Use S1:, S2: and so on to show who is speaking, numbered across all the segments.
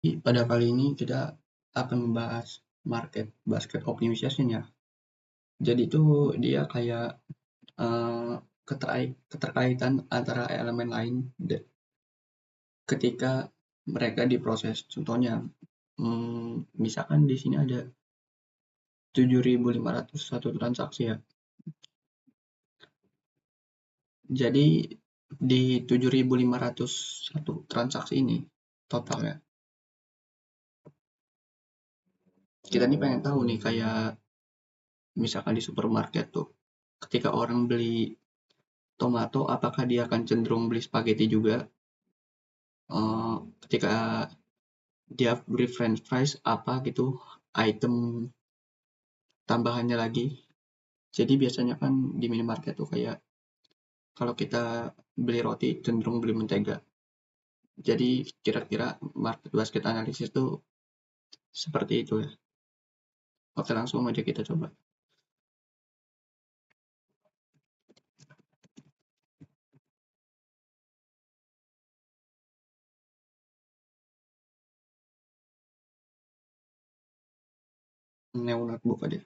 S1: Pada kali ini kita akan membahas market basket optimization ya. Jadi itu dia kayak keterkaitan antara elemen lain ketika mereka diproses. Contohnya, misalkan di sini ada 7.501 transaksi ya. Jadi di 7.501 transaksi ini totalnya. Kita nih pengen tahu nih kayak misalkan di supermarket tuh, ketika orang beli tomato, apakah dia akan cenderung beli spaghetti juga? Ketika dia beli french fries, apa gitu item tambahannya lagi? Jadi biasanya kan di minimarket tuh kayak kalau kita beli roti cenderung beli mentega. Jadi kira-kira market basket analisis tuh seperti itu ya. Oke, langsung aja kita coba. Neonat buka deh.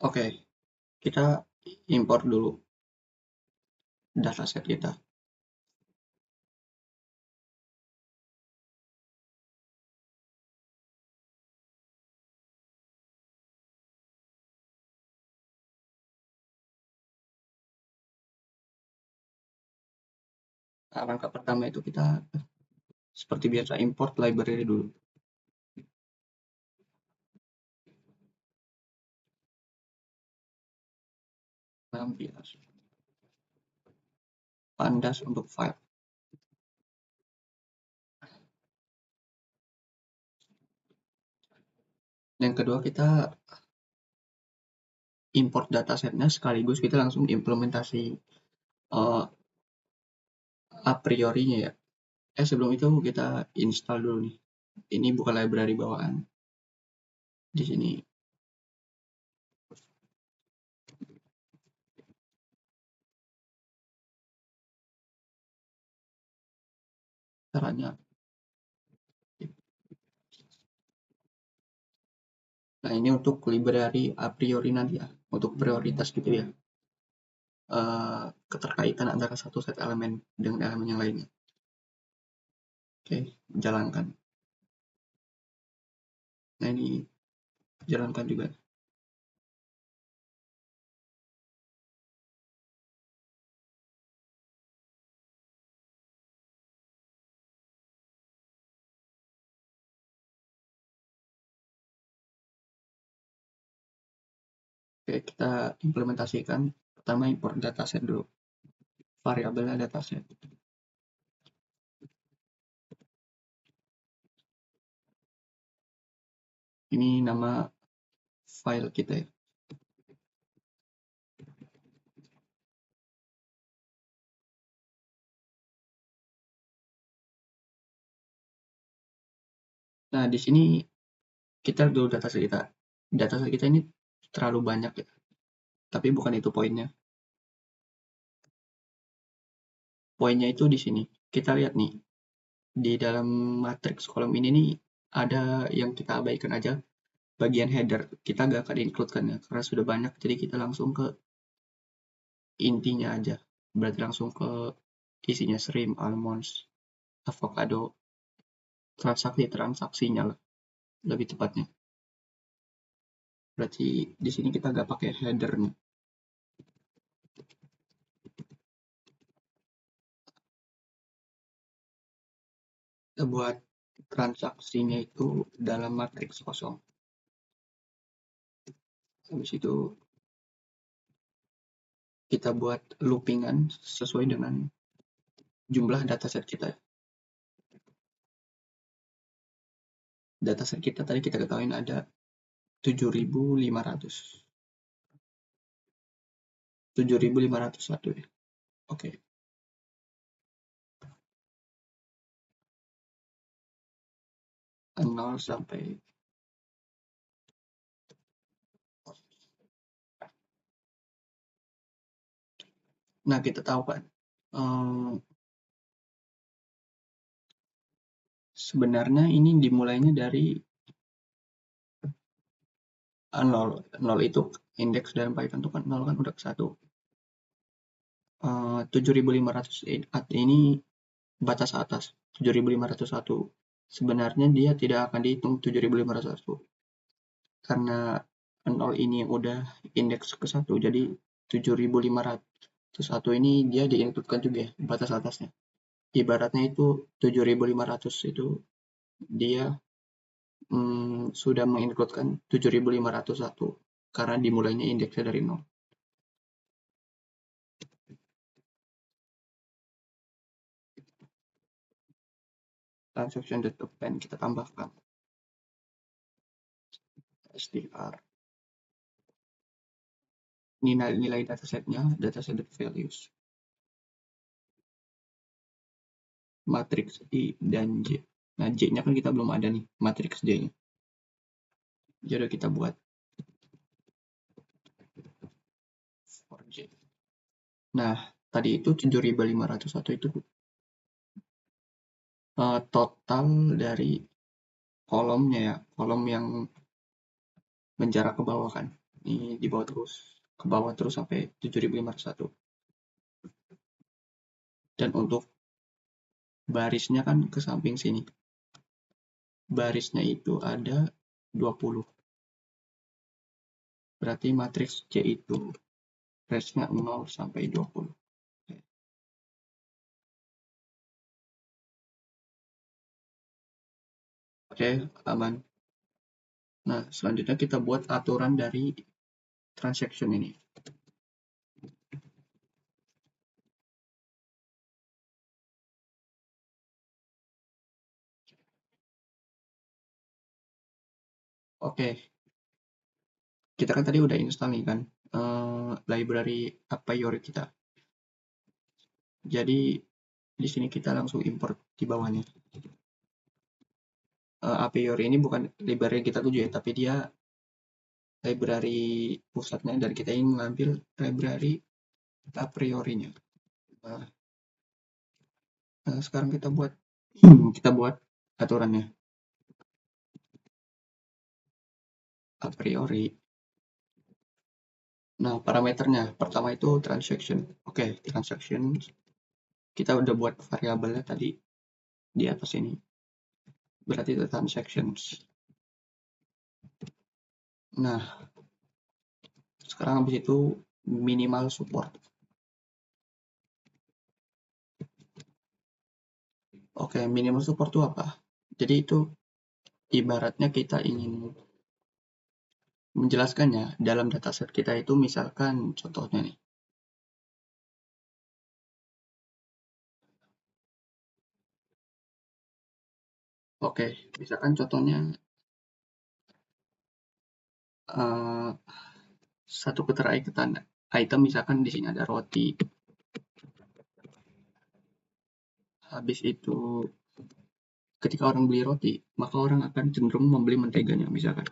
S1: Oke, kita import dulu dataset kita. Langkah pertama itu kita seperti biasa import library dulu. 16. Pandas untuk file. Yang kedua kita import datasetnya sekaligus kita langsung implementasi uh, a priorinya ya. Sebelum itu kita install dulu nih. Ini bukan library bawaan. Di sini caranya. Nah, ini untuk library a priori nanti ya, untuk prioritas gitu ya. Keterkaitan antara satu set elemen dengan elemen yang lainnya. Oke, jalankan. Nah, ini jalankan juga. Oke, kita implementasikan. Pertama import dataset dulu. Variabelnya dataset. Ini nama file kita ya. Nah, di sini kita dulu dataset kita. Dataset kita ini terlalu banyak ya. Tapi bukan itu poinnya. Poinnya itu di sini. Kita lihat nih, di dalam matriks kolom ini nih ada yang kita abaikan aja. Bagian header kita gak akan include kan ya, karena sudah banyak. Jadi kita langsung ke intinya aja. Berarti langsung ke isinya shrimp, almonds, avocado, transaksinya lah, lebih tepatnya. Berarti di sini kita gak pakai header nih. Kita buat transaksinya itu dalam matriks kosong. Habis itu kita buat loopingan sesuai dengan jumlah dataset kita. Dataset kita tadi kita ketahui ada 7.500. 7.501 ya. Oke. 0 sampai nah kita tahu kan sebenarnya ini dimulainya dari 0. 0 itu indeks dalam Python itu kan 0 kan udah ke 1. 7500 ini batas atas 7501. Sebenarnya dia tidak akan dihitung 7501 karena 0 ini udah indeks ke 1, jadi 7501 ini dia diinputkan juga ya, batas atasnya. Ibaratnya itu 7500 itu dia sudah mengincludekan 7501 karena dimulainya indeksnya dari 0. Transaction data kita tambahkan str. Nilai datasetnya, dataset values. Matriks I dan J. Nah, J-nya kan kita belum ada nih, matriks J-nya. Jadi kita buat for J. Nah, tadi itu 7501 itu total dari kolomnya ya, kolom yang menjarak ke bawah kan. Ini di bawah terus, ke bawah terus sampai 7501. Dan untuk barisnya kan ke samping sini. Barisnya itu ada 20. Berarti matriks C itu range-nya 0 sampai 20. Oke, aman. Nah, selanjutnya kita buat aturan dari transaction ini. Oke, kita kan tadi udah install nih kan library a priori kita. Jadi di sini kita langsung import di bawahnya. A priori ini bukan library kita tuju ya, tapi dia library pusatnya dan kita ingin mengambil library a priori-nya. Nah, sekarang kita buat aturannya. A priori. Nah, parameternya pertama itu transaction. Oke, transaction kita udah buat variabelnya tadi di atas ini. Berarti itu transactions. Nah, sekarang habis itu minimal support. Oke, minimal support itu apa? Jadi itu ibaratnya kita ingin menjelaskannya dalam dataset kita itu misalkan contohnya nih. Oke, misalkan contohnya satu keterkaitan item misalkan di sini ada roti. Habis itu ketika orang beli roti, maka orang akan cenderung membeli menteganya misalkan.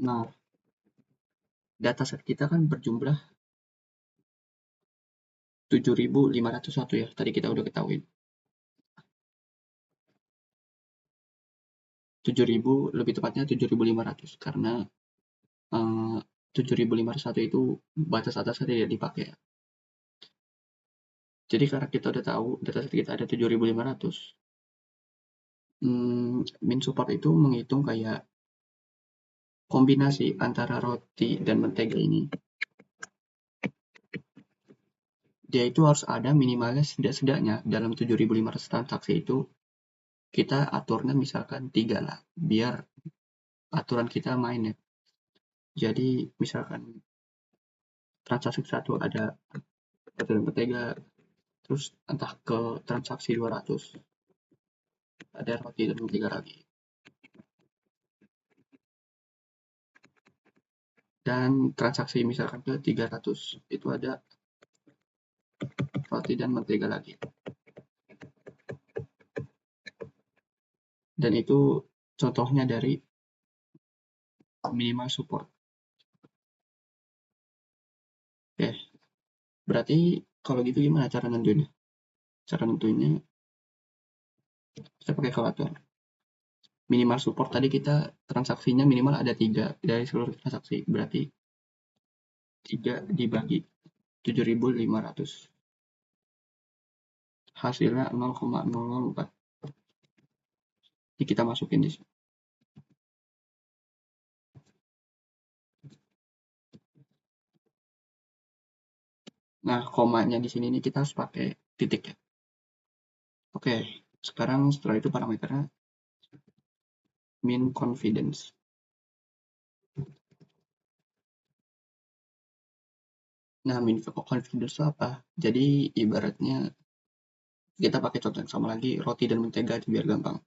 S1: Nah, dataset kita kan berjumlah 7501 ya, tadi kita udah ketahui. 7000 lebih tepatnya 7500 karena 7501 itu batas atasnya tidak dipakai. Jadi karena kita udah tahu dataset kita ada 7500, min support itu menghitung kayak kombinasi antara roti dan mentega ini. Dia itu harus ada minimalnya setidaknya dalam 7500 transaksi itu kita aturnya misalkan 3 lah, biar aturan kita main ya. Jadi misalkan transaksi 1 ada roti dan mentega, terus entah ke transaksi 200 ada roti dan mentega lagi. Dan transaksi misalkan ke 300 itu ada roti dan mentega lagi. Dan itu contohnya dari minimal support. Oke, berarti kalau gitu gimana cara nentuinnya? Cara nentuinnya kita pakai kalkulator. Minimal support tadi kita transaksinya minimal ada 3 dari seluruh transaksi. Berarti 3 dibagi 7.500. Hasilnya 0,004. Ini kita masukin di sini. Nah, komanya di sini nih kita harus pakai titik ya. Oke, sekarang setelah itu parameternya min confidence. Nah, min confidence itu apa? Jadi ibaratnya kita pakai contoh yang sama lagi, roti dan mentega aja biar gampang.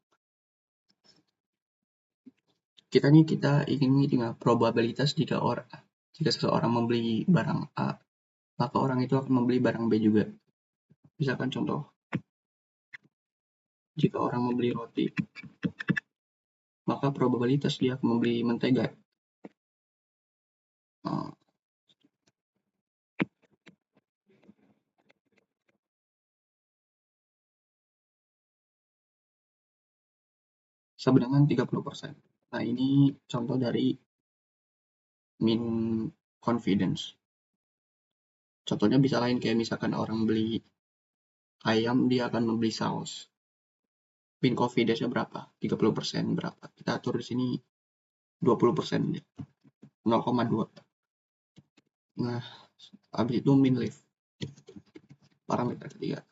S1: Kita ingin ngitung probabilitas jika seseorang membeli barang A, maka orang itu akan membeli barang B juga. Misalkan contoh, jika orang membeli roti, maka probabilitas dia akan membeli mentega 30%. Nah, ini contoh dari min confidence. Contohnya bisa lain kayak misalkan orang beli ayam, dia akan membeli saus. Min confidence-nya berapa? 30% berapa? Kita atur di sini 20%, 0,2. Nah, habis itu min lift. Parameter ketiga.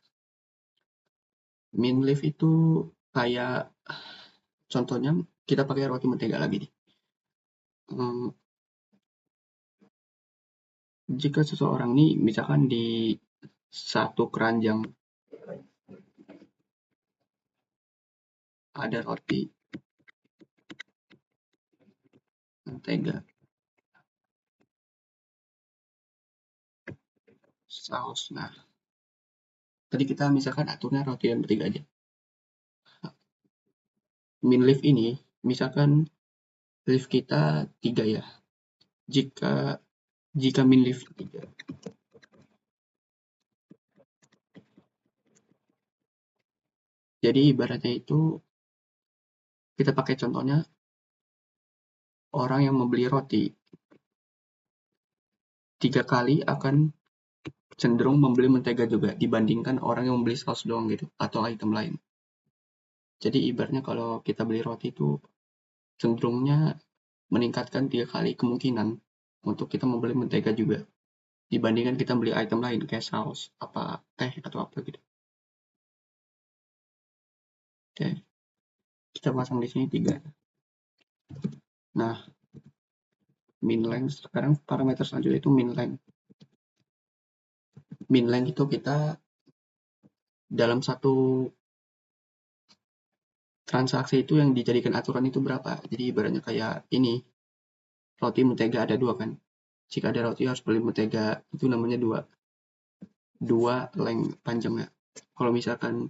S1: Min lift itu kayak contohnya kita pakai roti mentega lagi nih. Jika seseorang nih misalkan di satu keranjang ada roti, mentega, saus. Nah, tadi kita misalkan aturnya roti dan mentega aja. Min lift ini, misalkan lift kita 3 ya. Jika min lift 3, jadi ibaratnya itu kita pakai contohnya orang yang membeli roti 3 kali akan cenderung membeli mentega juga dibandingkan orang yang membeli saus doang gitu atau item lain. Jadi ibaratnya kalau kita beli roti itu cenderungnya meningkatkan 3 kali kemungkinan untuk kita membeli mentega juga dibandingkan kita beli item lain kayak saus, apa teh atau apa gitu. Oke, kita pasang di sini 3. Nah, min length sekarang parameter selanjutnya itu min length. Min length itu kita dalam satu transaksi itu yang dijadikan aturan itu berapa. Jadi ibaratnya kayak ini, roti mentega ada 2 kan. Jika ada roti harus beli mentega, itu namanya 2. 2 length panjangnya. Kalau misalkan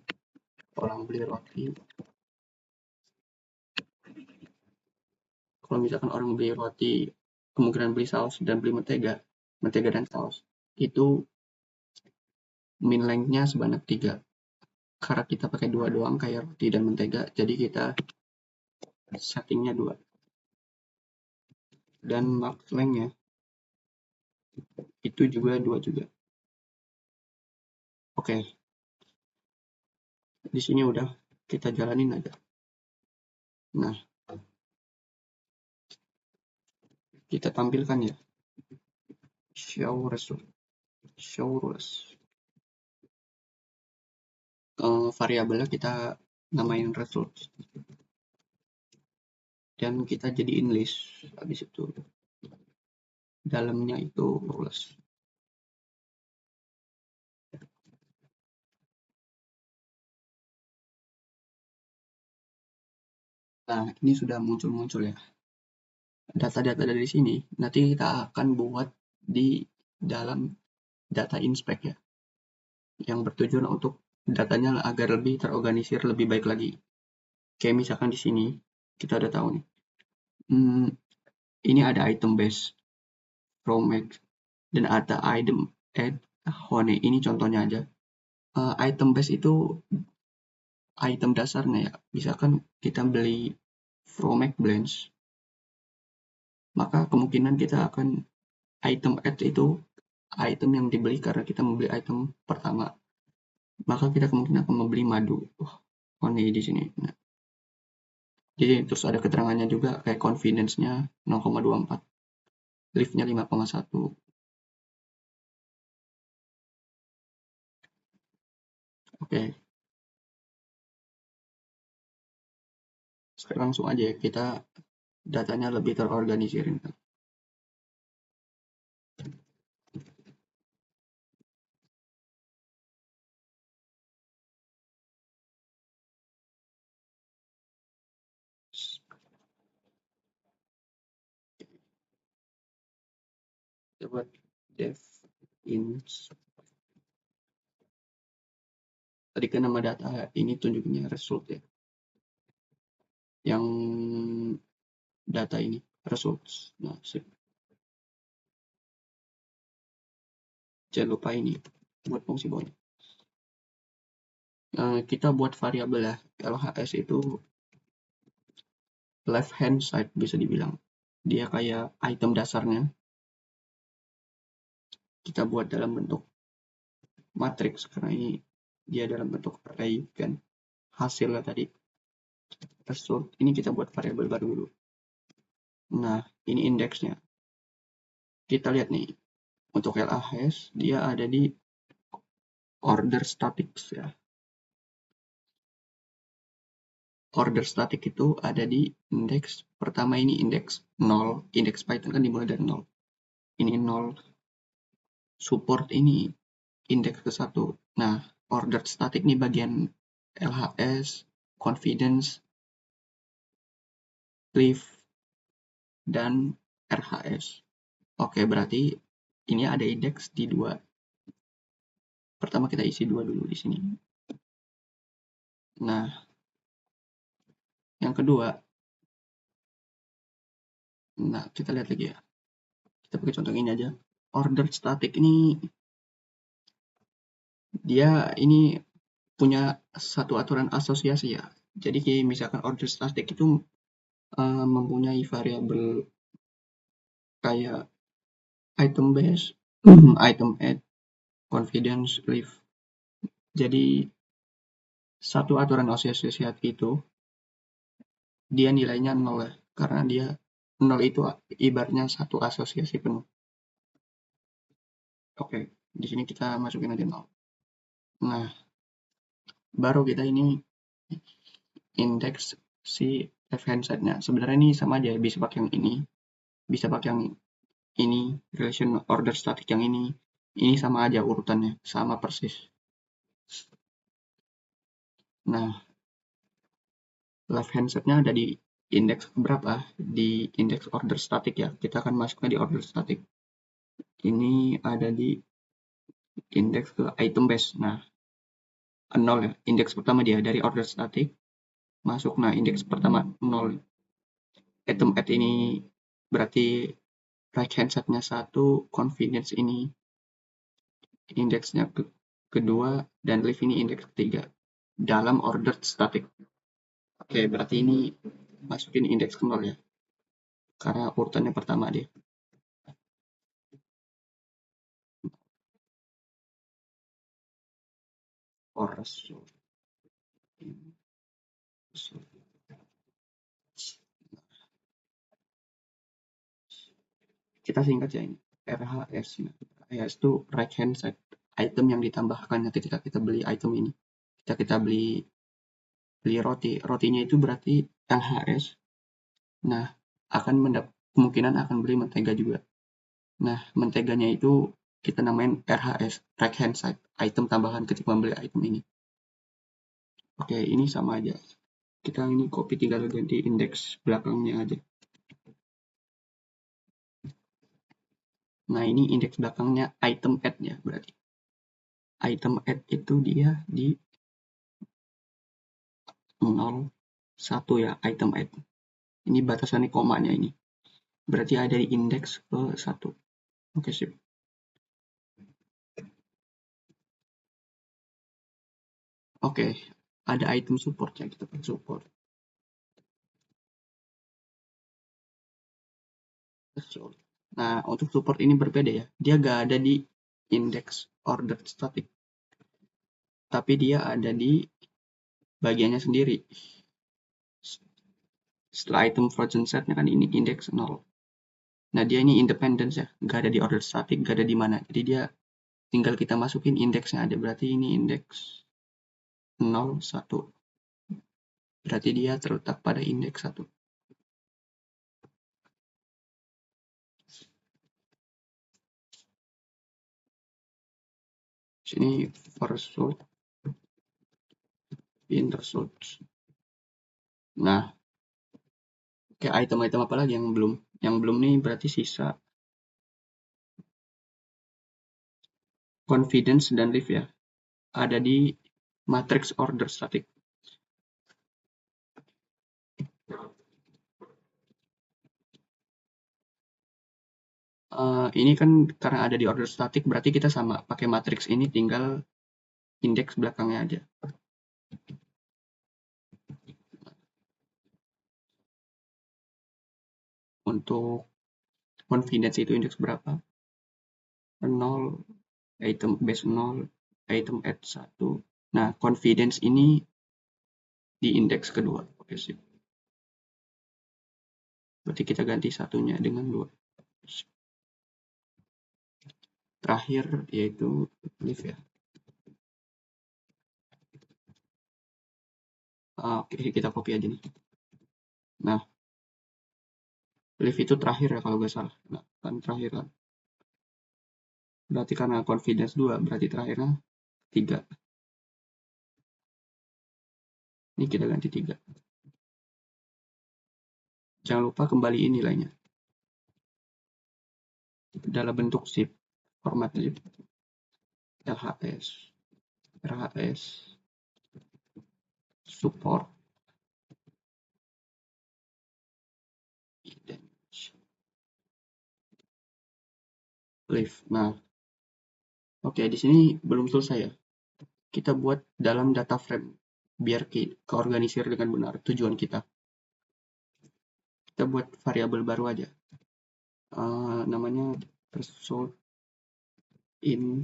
S1: orang beli roti, kemungkinan beli saus dan beli mentega dan saus, itu min length-nya sebanyak 3. Karena kita pakai 2 doang kayak roti dan mentega, jadi kita settingnya 2. Dan max length-nya itu juga 2 juga. Oke. Di sini udah kita jalanin aja. Nah, kita tampilkan ya. Show result. Variabelnya kita namain result. Dan kita jadiin list. Habis itu dalamnya itu rules. Nah, ini sudah muncul ya. Data-data dari sini nanti kita akan buat di dalam data inspect ya. Yang bertujuan untuk datanya agar lebih terorganisir lebih baik lagi. Kayak misalkan di sini kita udah tahu nih. Ini ada item base from Max dan ada item add honey. Ini contohnya aja. Item base itu item dasarnya ya. Misalkan kita beli Fromac Blends, maka kemungkinan kita akan item add itu item yang dibeli karena kita membeli item pertama. Maka kita kemungkinan akan membeli madu. Honey di sini. Nah, jadi terus ada keterangannya juga kayak confidence-nya 0,24, lift-nya 5,1. Oke. Sekarang langsung aja kita datanya lebih terorganisir. Kita buat dev ins. Tadi kan nama data ini tunjuknya result ya. Yang data ini results. Nah, jangan lupa ini buat fungsi bawahnya. Kita buat variabel ya. LHS itu left hand side bisa dibilang. Dia kayak item dasarnya. Kita buat dalam bentuk matrix karena ini dia dalam bentuk array kan. Hasilnya tadi result. Ini kita buat variabel baru dulu. Nah, ini indeksnya. Kita lihat nih. Untuk LHS dia ada di order statics ya. Order static itu ada di indeks pertama, ini indeks 0. Indeks Python kan dimulai dari 0. Ini 0. Support ini indeks ke 1. Nah, order static ini bagian LHS, confidence, lift, dan RHS. Oke, berarti ini ada indeks di 2. Pertama kita isi 2 dulu di sini. Nah, yang kedua, nah kita lihat lagi ya. Kita pakai contoh ini aja. Order static ini dia ini punya satu aturan asosiasi ya. Jadi kayak misalkan order static itu mempunyai variabel kayak item base, item add, confidence, lift. Jadi satu aturan asosiasi itu dia nilainya 0 ya, karena dia 0 itu ibaratnya satu asosiasi penuh. Oke, di sini kita masukin aja 0. Nah, baru kita ini indeks si left hand side-nya. Sebenarnya ini sama aja, bisa pakai yang ini, bisa pakai yang ini, relation order static yang ini sama aja urutannya, sama persis. Nah, left hand side-nya ada di indeks berapa? Di indeks order static ya. Kita akan masuknya di order static. Ini ada di indeks ke item base. Nah, 0 ya. Indeks pertama dia dari order static masuk. Nah, indeks pertama 0. Item add ini berarti right hand side-nya 1, confidence ini indeksnya kedua, dan lift ini indeks ketiga dalam order static. Oke, berarti ini masukin indeks ke 0 ya, karena urutannya pertama dia. Kita singkat ya ini RHS. RHS itu right hand side, item yang ditambahkan ketika kita beli item ini. Ketika kita beli roti, rotinya itu berarti LHS. Nah, kemungkinan akan beli mentega juga. Nah, menteganya itu kita namain RHS, right hand side, item tambahan ketika membeli item ini. Oke, ini sama aja. Kita ini copy, tinggal ganti indeks belakangnya aja. Nah, ini indeks belakangnya item add-nya berarti. Item add itu dia di 0, 1 ya, item add. Ini batasannya komanya ini. Berarti ada di indeks ke 1. Oke, sip. Oke, ada item support ya, kita pakai support. Nah, untuk support ini berbeda ya. Dia gak ada di index order static. Tapi dia ada di bagiannya sendiri. Setelah item frozen setnya kan ini index 0. Nah, dia ini independence ya. Gak ada di order static, gak ada di mana. Jadi dia tinggal kita masukin indeksnya ada. Berarti ini indeks 0, 1. Berarti dia terletak pada indeks 1. Sini first sort, intersort. Nah, kayak item-item apa lagi yang belum? Yang belum nih berarti sisa confidence dan lift ya. Ada di matrix order static. Ini kan karena ada di order static berarti kita sama pakai matrix ini tinggal indeks belakangnya aja. Untuk confidence itu indeks berapa? 0, item base 0, item add 1. Nah, confidence ini di indeks kedua. Oke, sip. Berarti kita ganti satunya dengan 2. Terakhir yaitu lift ya. Oke, kita copy aja nih. Nah, lift itu terakhir ya kalau nggak salah. Nah, kan terakhir kan. Berarti karena confidence 2, berarti terakhirnya 3. Ini kita ganti 3. Jangan lupa kembali nilainya. Dalam bentuk zip. Format zip. LHS. RHS. Support. Lift. Nah, oke, di sini belum selesai ya. Kita buat dalam data frame biar keorganisir dengan benar tujuan kita. Kita buat variabel baru aja. Namanya result in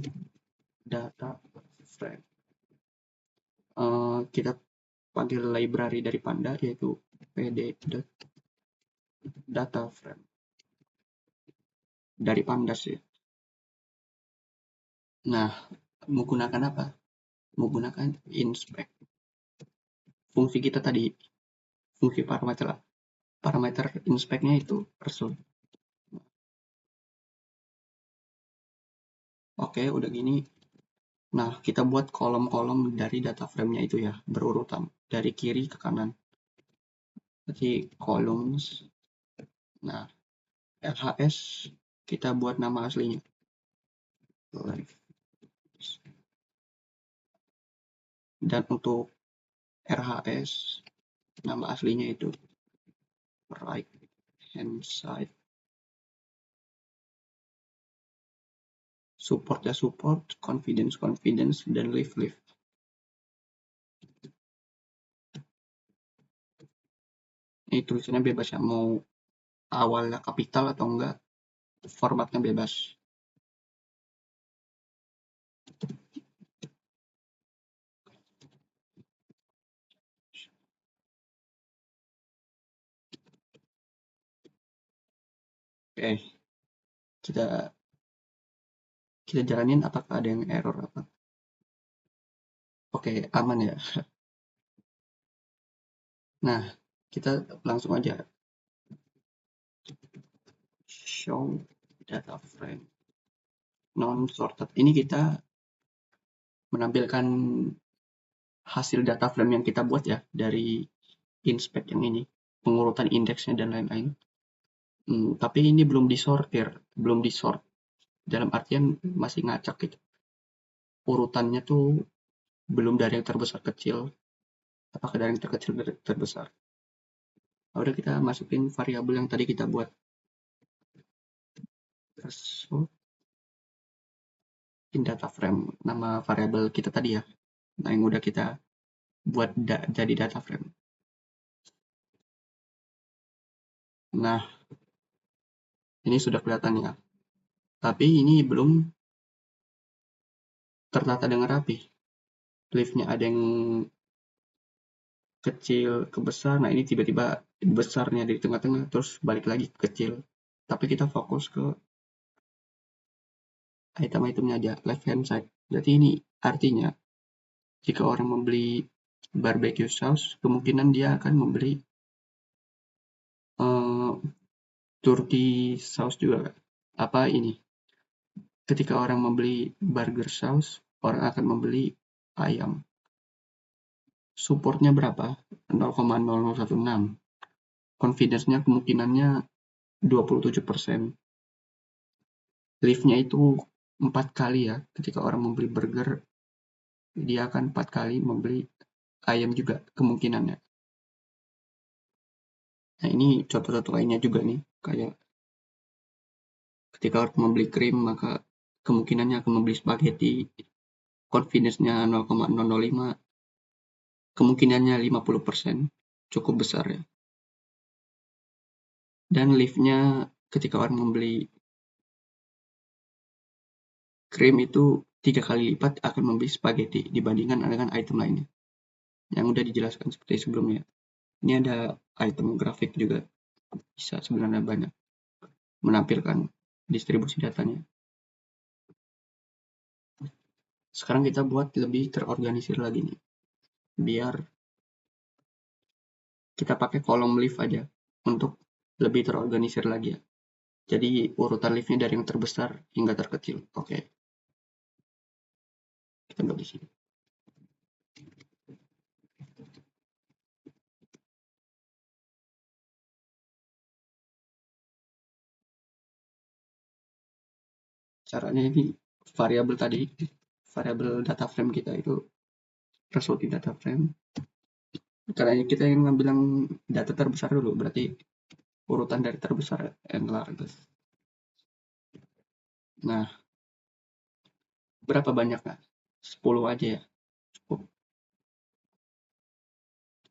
S1: data frame. Kita panggil library dari Panda yaitu pd.data frame dari Pandas ya. Nah, menggunakan apa? Menggunakan inspect. Fungsi kita tadi, fungsi parameter inspect-nya itu result. Oke, udah gini. Nah, kita buat kolom-kolom dari data frame-nya itu ya, berurutan dari kiri ke kanan. Jadi columns. Nah, LHS kita buat nama aslinya. Dan untuk RHS nama aslinya itu right hand side. Support ya support, confidence, dan lift. Ini tulisannya bebas ya, mau awalnya kapital atau enggak, formatnya bebas. Oke, kita jalanin apakah ada yang error apa. Oke, aman ya. Nah, kita langsung aja show data frame non sorted. Ini kita menampilkan hasil data frame yang kita buat ya dari inspect yang ini, pengurutan indeksnya dan lain-lain. Tapi ini belum disort. Dalam artian masih ngacak gitu. Urutannya tuh belum dari yang terbesar kecil, apakah dari yang terkecil dari terbesar. Udah kita masukin variabel yang tadi kita buat. Result in data frame, nama variabel kita tadi ya. Nah, yang udah kita buat jadi data frame. Nah, ini sudah kelihatan ya. Tapi ini belum tertata dengan rapi. Leaf-nya ada yang kecil ke besar. Nah, ini tiba-tiba besarnya di tengah-tengah, terus balik lagi ke kecil. Tapi kita fokus ke item-itemnya aja, left hand side. Jadi ini artinya, jika orang membeli barbecue sauce, kemungkinan dia akan membeli turkey sauce juga. Apa ini? Ketika orang membeli burger sauce, orang akan membeli ayam. Supportnya berapa? 0,0016. Confidence-nya kemungkinannya 27%. Lift-nya itu 4 kali ya. Ketika orang membeli burger, dia akan 4 kali membeli ayam juga kemungkinannya. Nah, ini contoh-contoh lainnya juga nih. Kayak ketika orang membeli krim, maka kemungkinannya akan membeli spaghetti. Confidence-nya 0,005. Kemungkinannya 50%. Cukup besar ya. Dan lift-nya ketika orang membeli krim itu 3 kali lipat akan membeli spaghetti dibandingkan dengan item lainnya. Yang udah dijelaskan seperti sebelumnya. Ini ada item grafik juga. Bisa sebenarnya banyak menampilkan distribusi datanya. Sekarang kita buat lebih terorganisir lagi nih. Biar kita pakai kolom lift aja untuk lebih terorganisir lagi ya. Jadi urutan liftnya dari yang terbesar hingga terkecil. Oke. Kita buat di sini. Caranya ini variabel tadi, variabel data frame kita itu result in data frame. Karena kita yang ngambil yang data terbesar dulu, berarti urutan dari terbesar and largest. Nah, berapa banyak kan? 10 aja ya, cukup.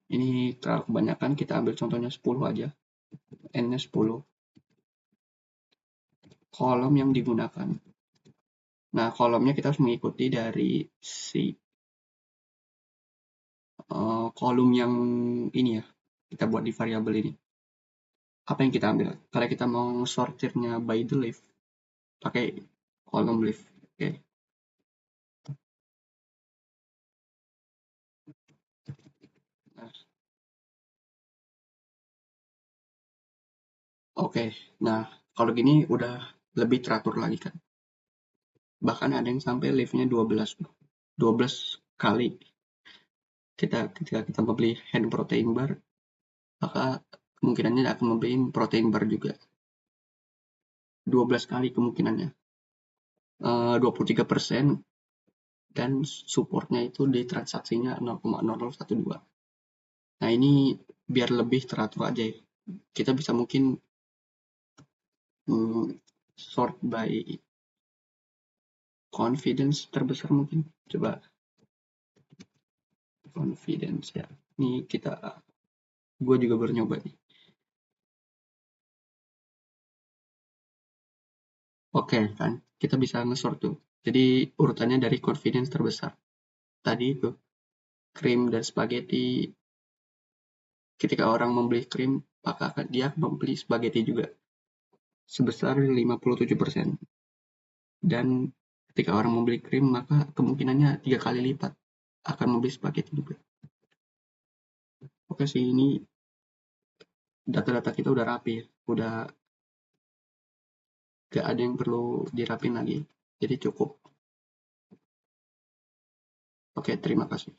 S1: Ini terlalu kebanyakan, kita ambil contohnya 10 aja. N-nya 10. Kolom yang digunakan. Nah, kolomnya kita harus mengikuti dari si kolom yang ini ya, kita buat di variabel ini. Apa yang kita ambil? Kalau kita mau sortirnya by the leaf, pakai kolom leaf. Oke. Nah, oke. Nah, kalau gini udah lebih teratur lagi kan. Bahkan ada yang sampai leaf-nya 12. 12 kali. Ketika kita membeli hand protein bar, maka kemungkinannya akan membeli protein bar juga. 12 kali kemungkinannya. 23% dan supportnya itu di transaksinya 0,0012. Nah, ini biar lebih teratur aja ya. Kita bisa mungkin sort by confidence terbesar mungkin. Coba confidence ya. Ini gue juga baru nyoba nih. Oke kan, kita bisa nge-sort tuh. Jadi urutannya dari confidence terbesar. Tadi itu krim dan spaghetti. Ketika orang membeli krim, maka dia membeli spaghetti juga sebesar 57%. Dan ketika orang membeli krim, maka kemungkinannya 3 kali lipat akan membeli spaghetti juga. Oke sih, ini data-data kita udah rapi ya. Udah gak ada yang perlu dirapin lagi. Jadi cukup. Oke, terima kasih.